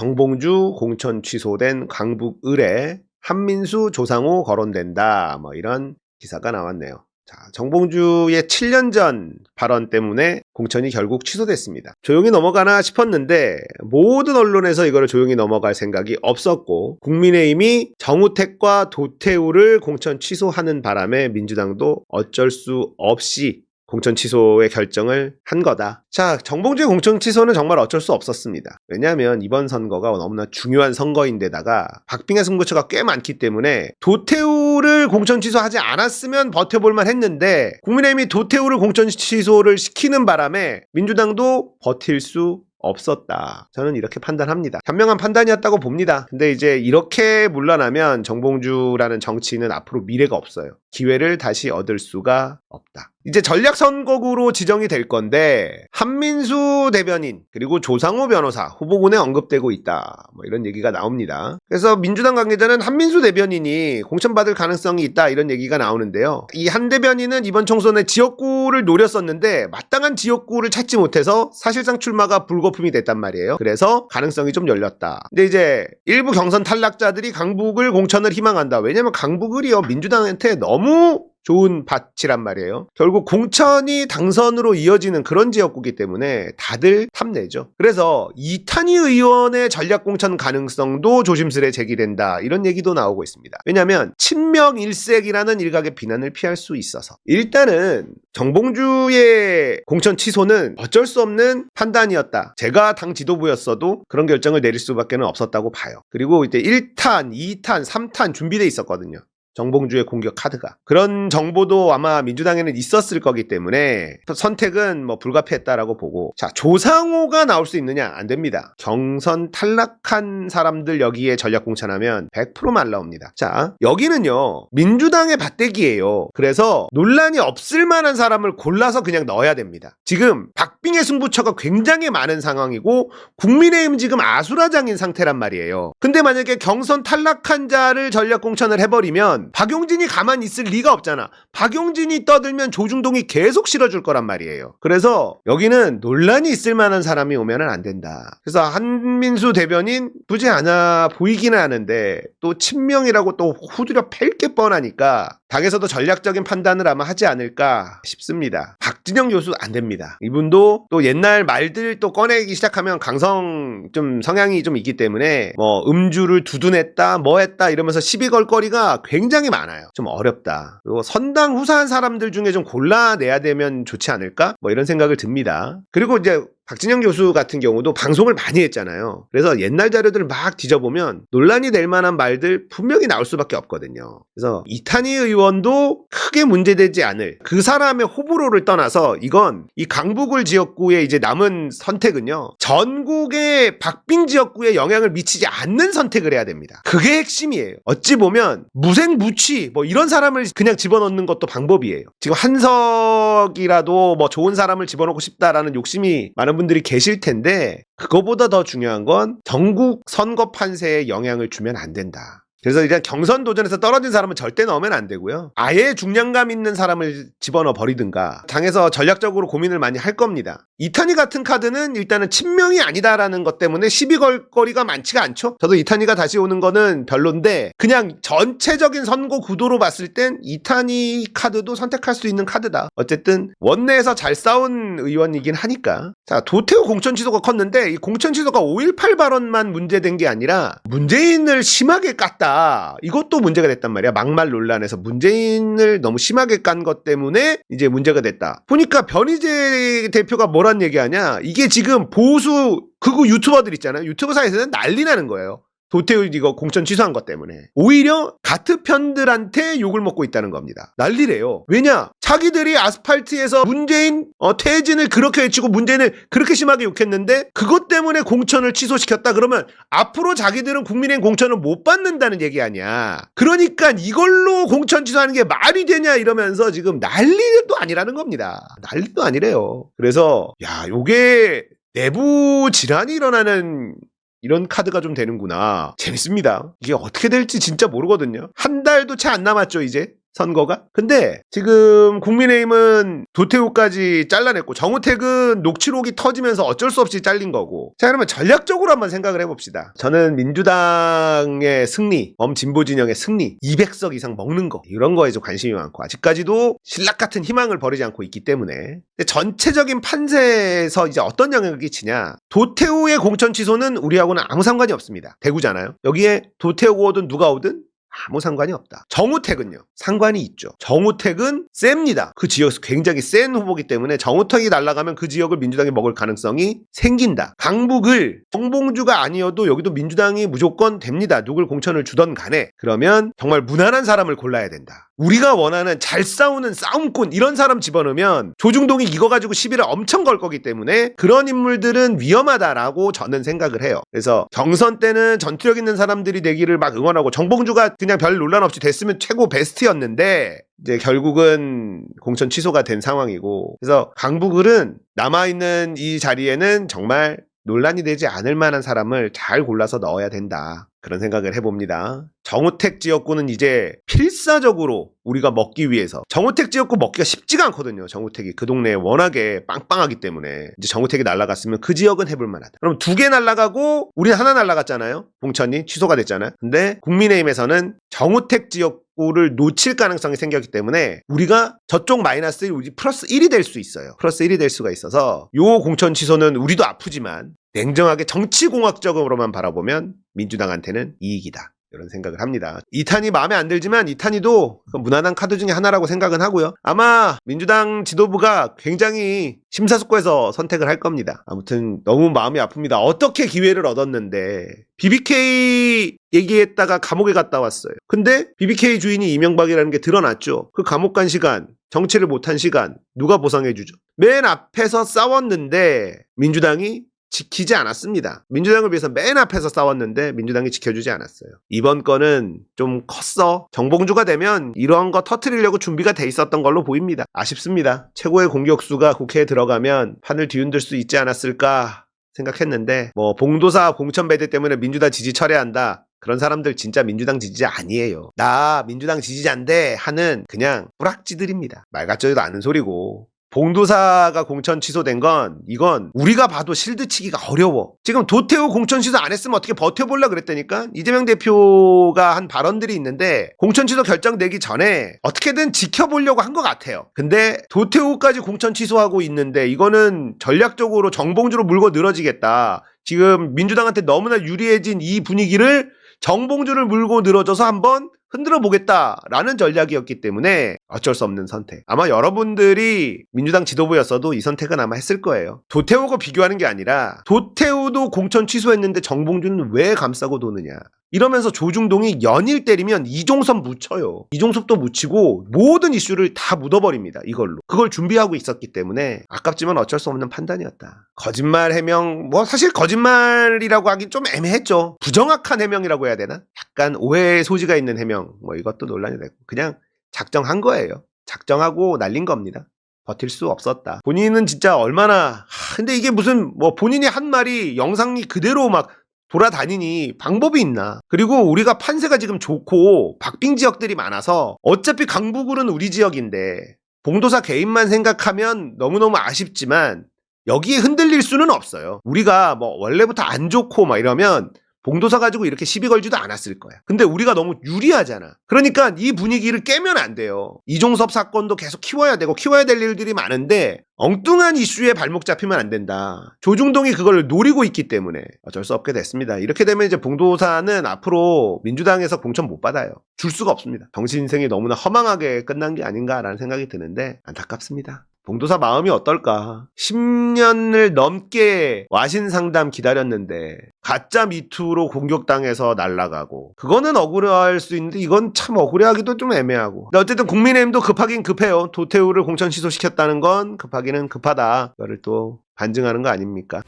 정봉주 공천 취소된 강북 의뢰 한민수 조상우 거론된다. 뭐 이런 기사가 나왔네요. 자, 정봉주의 7년 전 발언 때문에 공천이 결국 취소됐습니다. 조용히 넘어가나 싶었는데 모든 언론에서 이거를 조용히 넘어갈 생각이 없었고 국민의힘이 정우택과 도태우를 공천 취소하는 바람에 민주당도 어쩔 수 없이 공천 취소의 결정을 한 거다. 자, 정봉주의 공천 취소는 정말 어쩔 수 없었습니다. 왜냐하면 이번 선거가 너무나 중요한 선거인데다가 박빙의 승부처가 꽤 많기 때문에 도태우를 공천 취소하지 않았으면 버텨볼만 했는데 국민의힘이 도태우를 공천 취소를 시키는 바람에 민주당도 버틸 수 없었다. 저는 이렇게 판단합니다. 현명한 판단이었다고 봅니다. 근데 이제 이렇게 물러나면 정봉주라는 정치인은 앞으로 미래가 없어요. 기회를 다시 얻을 수가 없다. 이제 전략선거구로 지정이 될 건데 한민수 대변인 그리고 조상우 변호사 후보군에 언급되고 있다. 뭐 이런 얘기가 나옵니다. 그래서 민주당 관계자는 한민수 대변인이 공천받을 가능성이 있다 이런 얘기가 나오는데요. 이 한 대변인은 이번 총선에 지역구를 노렸었는데 마땅한 지역구를 찾지 못해서 사실상 출마가 불거품이 됐단 말이에요. 그래서 가능성이 좀 열렸다. 근데 이제 일부 경선 탈락자들이 강북을 공천을 희망한다. 왜냐면 강북을이요 민주당한테 너무 좋은 밭이란 말이에요. 결국 공천이 당선으로 이어지는 그런 지역구이기 때문에 다들 탐내죠. 그래서 이탄희 의원의 전략공천 가능성도 조심스레 제기된다. 이런 얘기도 나오고 있습니다. 왜냐하면 친명일색이라는 일각의 비난을 피할 수 있어서. 일단은 정봉주의 공천 취소는 어쩔 수 없는 판단이었다. 제가 당 지도부였어도 그런 결정을 내릴 수밖에 없었다고 봐요. 그리고 이제 1탄, 2탄, 3탄 준비돼 있었거든요. 정봉주의 공격 카드가. 그런 정보도 아마 민주당에는 있었을 거기 때문에 선택은 뭐 불가피했다라고 보고. 자, 조상우가 나올 수 있느냐? 안 됩니다. 경선 탈락한 사람들 여기에 전략 공천하면 100% 말라옵니다. 자, 여기는요 민주당의 밭대기예요. 그래서 논란이 없을 만한 사람을 골라서 그냥 넣어야 됩니다. 지금 박빙의 승부처가 굉장히 많은 상황이고 국민의힘 지금 아수라장인 상태란 말이에요. 근데 만약에 경선 탈락한 자를 전략 공천을 해버리면 박용진이 가만히 있을 리가 없잖아. 박용진이 떠들면 조중동이 계속 실어줄 거란 말이에요. 그래서 여기는 논란이 있을 만한 사람이 오면은 안 된다. 그래서 한민수 대변인 굳이 않아 보이기는 하는데 또 친명이라고 또 후드려 팰 게 뻔하니까 당에서도 전략적인 판단을 아마 하지 않을까 싶습니다. 박진영 교수 안 됩니다. 이분도 또 옛날 말들 또 꺼내기 시작하면 강성 좀 성향이 좀 있기 때문에 뭐 음주를 두둔했다 뭐 했다 이러면서 시비 걸 거리가 굉장히 많아요. 좀 어렵다. 그리고 선당 후사한 사람들 중에 좀 골라내야 되면 좋지 않을까? 뭐 이런 생각을 듭니다. 그리고 이제 박진영 교수 같은 경우도 방송을 많이 했잖아요. 그래서 옛날 자료들을 막 뒤져보면 논란이 될 만한 말들 분명히 나올 수밖에 없거든요. 그래서 이탄희 의원도 크게 문제되지 않을 그 사람의 호불호를 떠나서 이건 이 강북을 지역구에 이제 남은 선택은요. 전국의 박빙 지역구에 영향을 미치지 않는 선택을 해야 됩니다. 그게 핵심이에요. 어찌 보면 무생무치 뭐 이런 사람을 그냥 집어넣는 것도 방법이에요. 지금 한석이라도 뭐 좋은 사람을 집어넣고 싶다라는 욕심이 많은 분들이 계실 텐데 그거보다 더 중요한 건 전국 선거 판세에 영향을 주면 안 된다. 그래서 일단 경선 도전에서 떨어진 사람은 절대 넣으면 안 되고요. 아예 중량감 있는 사람을 집어넣어 버리든가 당에서 전략적으로 고민을 많이 할 겁니다. 이탄희 같은 카드는 일단은 친명이 아니다라는 것 때문에 시비 걸 거리가 많지가 않죠. 저도 이탄희가 다시 오는 거는 별론데 그냥 전체적인 선거 구도로 봤을 땐 이탄희 카드도 선택할 수 있는 카드다. 어쨌든 원내에서 잘 싸운 의원이긴 하니까. 자, 도태우 공천 취소가 컸는데 이 공천 취소가 5.18 발언만 문제된 게 아니라 문재인을 심하게 깠다. 이것도 문제가 됐단 말이야. 막말 논란에서 문재인을 너무 심하게 깐 것 때문에 이제 문제가 됐다. 보니까 변희재 대표가 뭐란 얘기하냐. 이게 지금 보수 극우 유튜버들 있잖아요. 유튜브 사이에서는 난리 나는 거예요. 도태우 이거 공천 취소한 것 때문에. 오히려 같은 편들한테 욕을 먹고 있다는 겁니다. 난리래요. 왜냐? 자기들이 아스팔트에서 문재인 퇴진을 그렇게 외치고 문재인을 그렇게 심하게 욕했는데 그것 때문에 공천을 취소시켰다 그러면 앞으로 자기들은 국민의힘 공천을 못 받는다는 얘기 아니야. 그러니까 이걸로 공천 취소하는 게 말이 되냐 이러면서 지금 난리도 아니라는 겁니다. 난리도 아니래요. 그래서 야, 요게 내부 질환이 일어나는 이런 카드가 좀 되는구나. 재밌습니다. 이게 어떻게 될지 진짜 모르거든요. 한 달도 채 안 남았죠, 이제. 선거가? 근데 지금 국민의힘은 도태우까지 잘라냈고 정우택은 녹취록이 터지면서 어쩔 수 없이 잘린 거고. 자, 그러면 전략적으로 한번 생각을 해봅시다. 저는 민주당의 승리, 범진보 진영의 승리, 200석 이상 먹는 거, 이런 거에 좀 관심이 많고 아직까지도 신락 같은 희망을 버리지 않고 있기 때문에. 근데 전체적인 판세에서 이제 어떤 영향을 끼치냐. 도태우의 공천 취소는 우리하고는 아무 상관이 없습니다. 대구잖아요. 여기에 도태우가 오든 누가 오든 아무 상관이 없다. 정우택은요? 상관이 있죠. 정우택은 셉니다. 그 지역에서 굉장히 센 후보기 때문에 정우택이 날아가면 그 지역을 민주당이 먹을 가능성이 생긴다. 강북을 정봉주가 아니어도 여기도 민주당이 무조건 됩니다. 누굴 공천을 주던 간에. 그러면 정말 무난한 사람을 골라야 된다. 우리가 원하는 잘 싸우는 싸움꾼 이런 사람 집어넣으면 조중동이 이거 가지고 시비를 엄청 걸 거기 때문에 그런 인물들은 위험하다라고 저는 생각을 해요. 그래서 경선 때는 전투력 있는 사람들이 되기를 막 응원하고 정봉주가 그냥 별 논란 없이 됐으면 최고 베스트였는데 이제 결국은 공천 취소가 된 상황이고, 그래서 강북을은 남아있는 이 자리에는 정말 논란이 되지 않을 만한 사람을 잘 골라서 넣어야 된다. 그런 생각을 해봅니다. 정우택 지역구는 이제 필사적으로 우리가 먹기 위해서, 정우택 지역구 먹기가 쉽지가 않거든요. 정우택이 그 동네에 워낙에 빵빵하기 때문에 이제 정우택이 날아갔으면 그 지역은 해볼 만하다. 그럼 2개 날아가고 우리는 하나 날아갔잖아요. 공천이 취소가 됐잖아요. 근데 국민의힘에서는 정우택 지역구를 놓칠 가능성이 생겼기 때문에 우리가 저쪽 마이너스 1, 우리 플러스 1이 될 수 있어요. 플러스 1이 될 수가 있어서 요 공천 취소는 우리도 아프지만 냉정하게 정치공학적으로만 바라보면 민주당한테는 이익이다. 이런 생각을 합니다. 이탄희 마음에 안 들지만 이탄희도 무난한 카드 중에 하나라고 생각은 하고요. 아마 민주당 지도부가 굉장히 심사숙고해서 선택을 할 겁니다. 아무튼 너무 마음이 아픕니다. 어떻게 기회를 얻었는데 BBK 얘기했다가 감옥에 갔다 왔어요. 근데 BBK 주인이 이명박이라는 게 드러났죠. 그 감옥 간 시간, 정치를 못한 시간 누가 보상해주죠? 맨 앞에서 싸웠는데 민주당이 지키지 않았습니다. 민주당을 위해서 맨 앞에서 싸웠는데 민주당이 지켜주지 않았어요. 이번 건은 좀 컸어. 정봉주가 되면 이런 거 터트리려고 준비가 돼 있었던 걸로 보입니다. 아쉽습니다. 최고의 공격수가 국회에 들어가면 판을 뒤흔들 수 있지 않았을까 생각했는데, 뭐 봉도사 공천 배제 때문에 민주당 지지 철회한다, 그런 사람들 진짜 민주당 지지자 아니에요. 나 민주당 지지자인데 하는 그냥 뿌락지들입니다. 말 같지도 않은 소리고. 봉도사가 공천 취소된 건 이건 우리가 봐도 실드치기가 어려워. 지금 도태우 공천 취소 안 했으면 어떻게 버텨보려 그랬다니까. 이재명 대표가 한 발언들이 있는데 공천 취소 결정되기 전에 어떻게든 지켜보려고 한 것 같아요. 근데 도태우까지 공천 취소하고 있는데 이거는 전략적으로 정봉주로 물고 늘어지겠다. 지금 민주당한테 너무나 유리해진 이 분위기를 정봉주를 물고 늘어져서 한번 흔들어 보겠다라는 전략이었기 때문에 어쩔 수 없는 선택. 아마 여러분들이 민주당 지도부였어도 이 선택은 아마 했을 거예요. 도태우고 비교하는 게 아니라 도태우도 공천 취소했는데 정봉주는 왜 감싸고 도느냐. 이러면서 조중동이 연일 때리면 이종섭 묻혀요. 이종섭도 묻히고 모든 이슈를 다 묻어버립니다. 이걸로. 그걸 준비하고 있었기 때문에 아깝지만 어쩔 수 없는 판단이었다. 거짓말 해명, 뭐 사실 거짓말이라고 하긴 좀 애매했죠. 부정확한 해명이라고 해야 되나? 약간 오해의 소지가 있는 해명, 뭐 이것도 논란이 되고 그냥 작정한 거예요. 작정하고 날린 겁니다. 버틸 수 없었다. 본인은 진짜 얼마나 근데 이게 무슨 뭐 본인이 한 말이 영상이 그대로 막 돌아다니니 방법이 있나. 그리고 우리가 판세가 지금 좋고 박빙 지역들이 많아서 어차피 강북을은 우리 지역인데 봉도사 개인만 생각하면 너무너무 아쉽지만 여기에 흔들릴 수는 없어요. 우리가 뭐 원래부터 안 좋고 막 이러면 봉도사 가지고 이렇게 시비 걸지도 않았을 거야. 근데 우리가 너무 유리하잖아. 그러니까 이 분위기를 깨면 안 돼요. 이종섭 사건도 계속 키워야 되고 키워야 될 일들이 많은데 엉뚱한 이슈에 발목 잡히면 안 된다. 조중동이 그걸 노리고 있기 때문에 어쩔 수 없게 됐습니다. 이렇게 되면 이제 봉도사는 앞으로 민주당에서 공천 못 받아요. 줄 수가 없습니다. 정치 인생이 너무나 허망하게 끝난 게 아닌가라는 생각이 드는데 안타깝습니다. 봉도사 마음이 어떨까? 10년을 넘게 와신 상담 기다렸는데 가짜 미투로 공격당해서 날아가고 그거는 억울할 수 있는데 이건 참 억울해하기도 좀 애매하고. 근데 어쨌든 국민의힘도 급하긴 급해요. 도태우를 공천 취소시켰다는 건 급하기는 급하다. 이거를 또 반증하는 거 아닙니까?